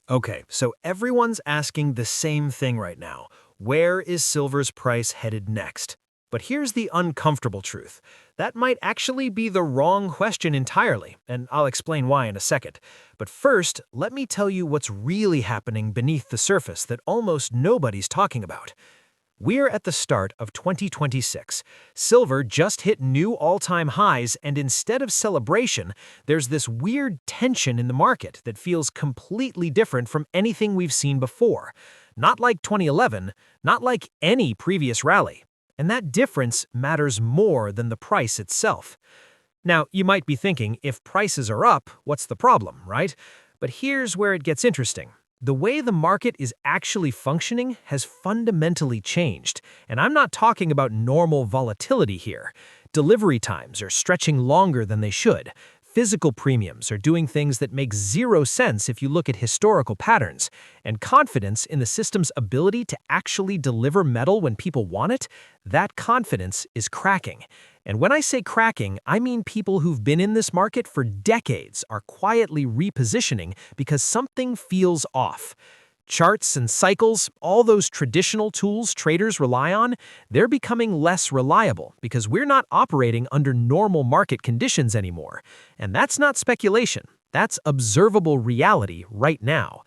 Okay, so everyone's asking the same thing right now. Where is silver's price headed next? But here's the uncomfortable truth. That might actually be the wrong question entirely, and I'll explain why in a second. But first, let me tell you what's really happening beneath the surface that almost nobody's talking about. We're at the start of 2026. Silver just hit new all-time highs, and instead of celebration, there's this weird tension in the market that feels completely different from anything we've seen before. Not like 2011, not like any previous rally. And that difference matters more than the price itself. Now, you might be thinking, if prices are up, what's the problem, right? But here's where it gets interesting. The way the market is actually functioning has fundamentally changed, and I'm not talking about normal volatility here. Delivery times are stretching longer than they should. Physical premiums are doing things that make zero sense if you look at historical patterns, and confidence in the system's ability to actually deliver metal when people want it, that confidence is cracking. And when I say cracking, I mean people who've been in this market for decades are quietly repositioning because something feels off. Charts and cycles, all those traditional tools traders rely on, they're becoming less reliable because we're not operating under normal market conditions anymore. And that's not speculation. That's observable reality right now.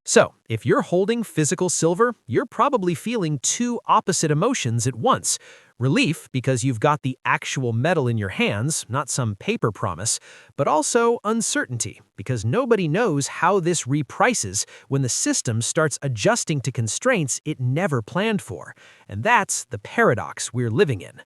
So, if you're holding physical silver, you're probably feeling two opposite emotions at once. Relief because you've got the actual metal in your hands, not some paper promise, but also uncertainty because nobody knows how this reprices when the system starts adjusting to constraints it never planned for. And that's the paradox we're living in.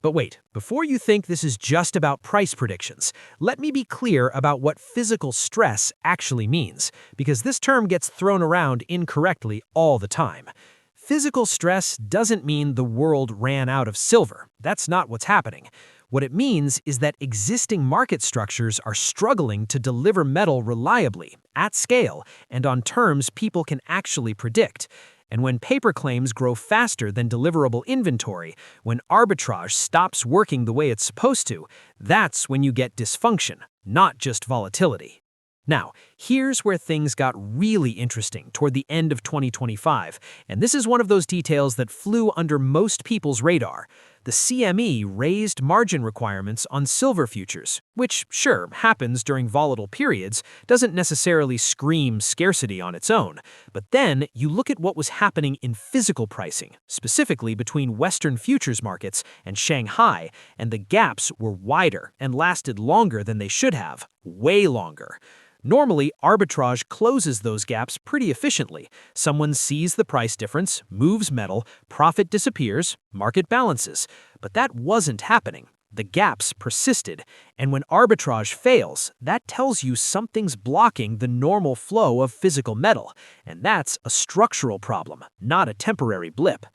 But wait, before you think this is just about price predictions, let me be clear about what physical stress actually means, because this term gets thrown around incorrectly all the time. Physical stress doesn't mean the world ran out of silver. That's not what's happening. What it means is that existing market structures are struggling to deliver metal reliably, at scale, and on terms people can actually predict. And when paper claims grow faster than deliverable inventory, when arbitrage stops working the way it's supposed to, that's when you get dysfunction, not just volatility. Now, here's where things got really interesting toward the end of 2025, and this is one of those details that flew under most people's radar. The CME raised margin requirements on silver futures, which, sure, happens during volatile periods, doesn't necessarily scream scarcity on its own. But then you look at what was happening in physical pricing, specifically between Western futures markets and Shanghai, and the gaps were wider and lasted longer than they should have, way longer. Normally, arbitrage closes those gaps pretty efficiently. Someone sees the price difference, moves metal, profit disappears, market balances. But that wasn't happening. The gaps persisted, and when arbitrage fails, that tells you something's blocking the normal flow of physical metal, and that's a structural problem, not a temporary blip.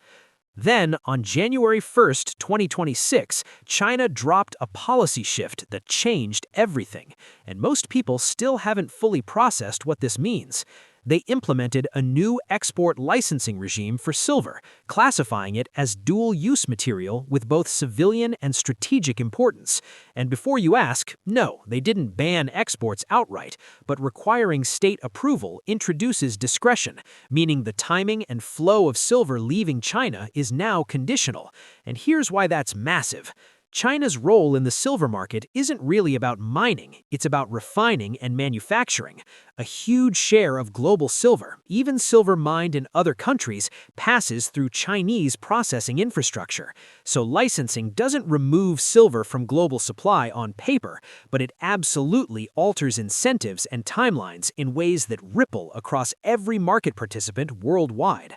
Then, on January 1st, 2026, China dropped a policy shift that changed everything, and most people still haven't fully processed what this means. They implemented a new export licensing regime for silver, classifying it as dual-use material with both civilian and strategic importance. And before you ask, no, they didn't ban exports outright, but requiring state approval introduces discretion, meaning the timing and flow of silver leaving China is now conditional. And here's why that's massive. China's role in the silver market isn't really about mining, it's about refining and manufacturing. A huge share of global silver, even silver mined in other countries, passes through Chinese processing infrastructure. So licensing doesn't remove silver from global supply on paper, but it absolutely alters incentives and timelines in ways that ripple across every market participant worldwide.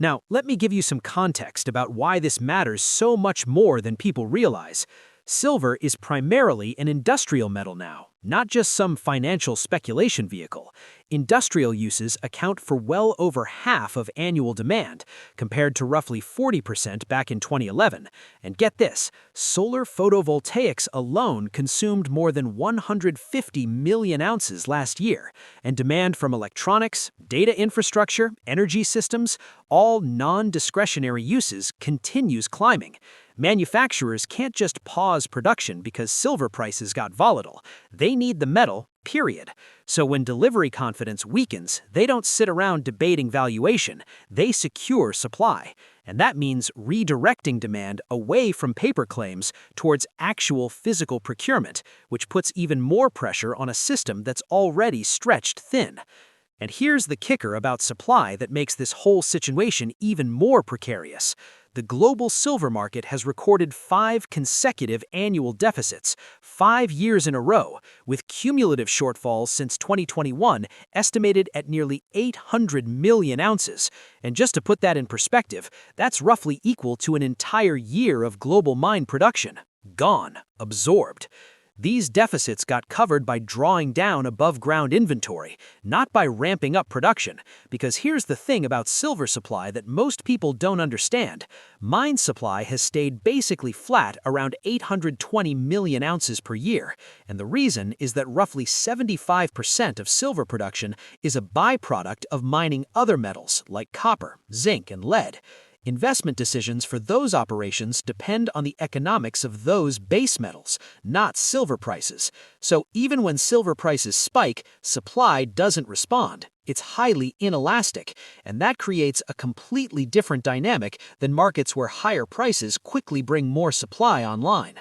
Now, let me give you some context about why this matters so much more than people realize. Silver is primarily an industrial metal now, not just some financial speculation vehicle. Industrial uses account for well over half of annual demand, compared to roughly 40% back in 2011. And get this, solar photovoltaics alone consumed more than 150 million ounces last year, and demand from electronics, data infrastructure, energy systems, all non-discretionary uses continues climbing. Manufacturers can't just pause production because silver prices got volatile. They need the metal period. So when delivery confidence weakens, they don't sit around debating valuation, they secure supply. And that means redirecting demand away from paper claims towards actual physical procurement, which puts even more pressure on a system that's already stretched thin. And here's the kicker about supply that makes this whole situation even more precarious. The global silver market has recorded 5 consecutive annual deficits, 5 years in a row, with cumulative shortfalls since 2021 estimated at nearly 800 million ounces. And just to put that in perspective, that's roughly equal to an entire year of global mine production. Gone, absorbed. These deficits got covered by drawing down above-ground inventory, not by ramping up production, because here's the thing about silver supply that most people don't understand. Mine supply has stayed basically flat around 820 million ounces per year, and the reason is that roughly 75% of silver production is a byproduct of mining other metals like copper, zinc, and lead. Investment decisions for those operations depend on the economics of those base metals, not silver prices. So even when silver prices spike, supply doesn't respond. It's highly inelastic, and that creates a completely different dynamic than markets where higher prices quickly bring more supply online.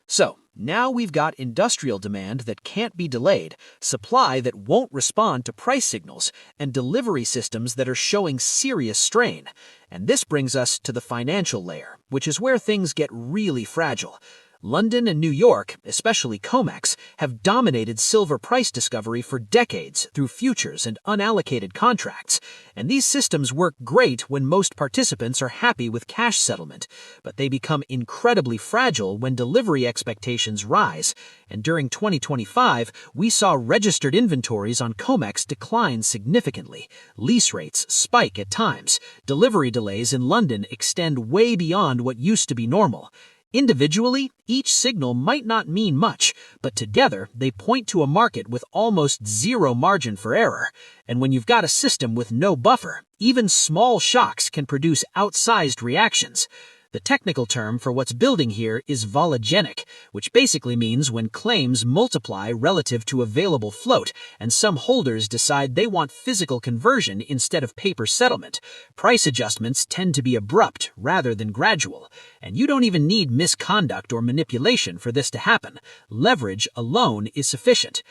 So, now we've got industrial demand that can't be delayed, supply that won't respond to price signals, and delivery systems that are showing serious strain. And this brings us to the financial layer, which is where things get really fragile. London and New York, especially COMEX, have dominated silver price discovery for decades through futures and unallocated contracts, and these systems work great when most participants are happy with cash settlement, but they become incredibly fragile when delivery expectations rise, and during 2025, we saw registered inventories on COMEX decline significantly, lease rates spike at times, delivery delays in London extend way beyond what used to be normal. Individually, each signal might not mean much, but together they point to a market with almost zero margin for error. And when you've got a system with no buffer, even small shocks can produce outsized reactions. The technical term for what's building here is volagenic, which basically means when claims multiply relative to available float, and some holders decide they want physical conversion instead of paper settlement. Price adjustments tend to be abrupt rather than gradual, and you don't even need misconduct or manipulation for this to happen. Leverage alone is sufficient.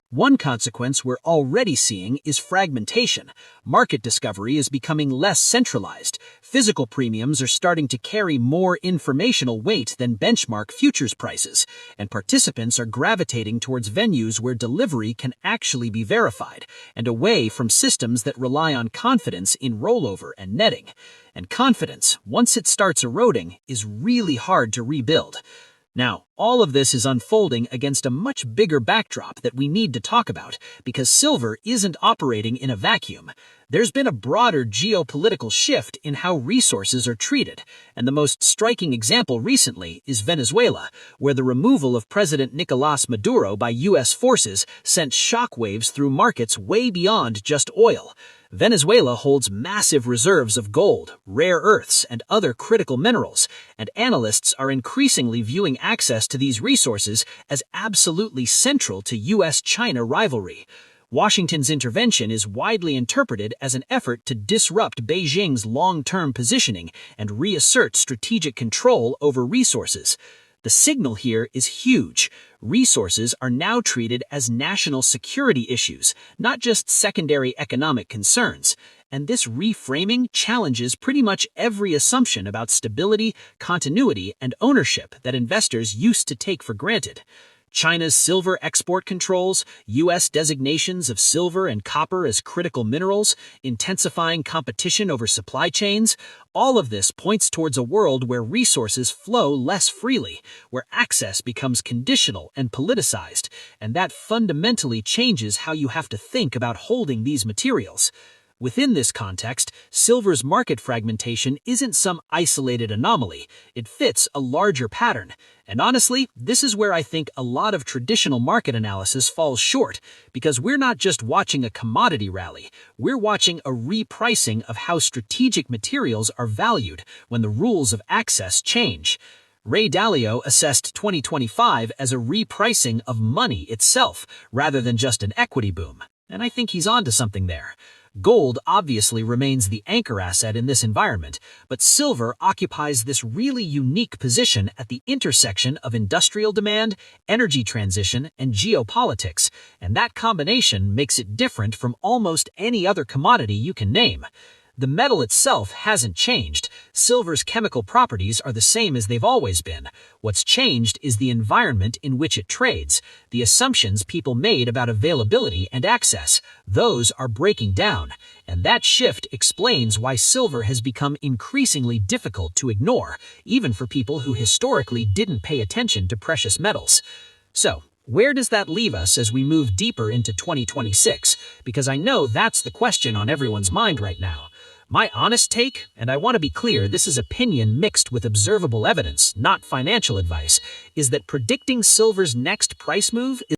One consequence we're already seeing is fragmentation. Market discovery is becoming less centralized. Physical premiums are starting to carry more informational weight than benchmark futures prices, and participants are gravitating towards venues where delivery can actually be verified, and away from systems that rely on confidence in rollover and netting. And confidence, once it starts eroding, is really hard to rebuild. Now, all of this is unfolding against a much bigger backdrop that we need to talk about, because silver isn't operating in a vacuum. There's been a broader geopolitical shift in how resources are treated, and the most striking example recently is Venezuela, where the removal of President Nicolás Maduro by U.S. forces sent shockwaves through markets way beyond just oil. Venezuela holds massive reserves of gold, rare earths, and other critical minerals, and analysts are increasingly viewing access to these resources as absolutely central to U.S.-China rivalry. Washington's intervention is widely interpreted as an effort to disrupt Beijing's long-term positioning and reassert strategic control over resources. The signal here is huge. Resources are now treated as national security issues, not just secondary economic concerns. And this reframing challenges pretty much every assumption about stability, continuity, and ownership that investors used to take for granted. China's silver export controls, U.S. designations of silver and copper as critical minerals, intensifying competition over supply chains, all of this points towards a world where resources flow less freely, where access becomes conditional and politicized, and that fundamentally changes how you have to think about holding these materials. Within this context, silver's market fragmentation isn't some isolated anomaly. It fits a larger pattern. And honestly, this is where I think a lot of traditional market analysis falls short, because we're not just watching a commodity rally, we're watching a repricing of how strategic materials are valued when the rules of access change. Ray Dalio assessed 2025 as a repricing of money itself, rather than just an equity boom. And I think he's onto something there. Gold obviously remains the anchor asset in this environment, but silver occupies this really unique position at the intersection of industrial demand, energy transition, and geopolitics, and that combination makes it different from almost any other commodity you can name. The metal itself hasn't changed. Silver's chemical properties are the same as they've always been. What's changed is the environment in which it trades, the assumptions people made about availability and access. Those are breaking down, and that shift explains why silver has become increasingly difficult to ignore, even for people who historically didn't pay attention to precious metals. So, where does that leave us as we move deeper into 2026? Because I know that's the question on everyone's mind right now. My honest take, and I want to be clear, this is opinion mixed with observable evidence, not financial advice, is that predicting silver's next price move is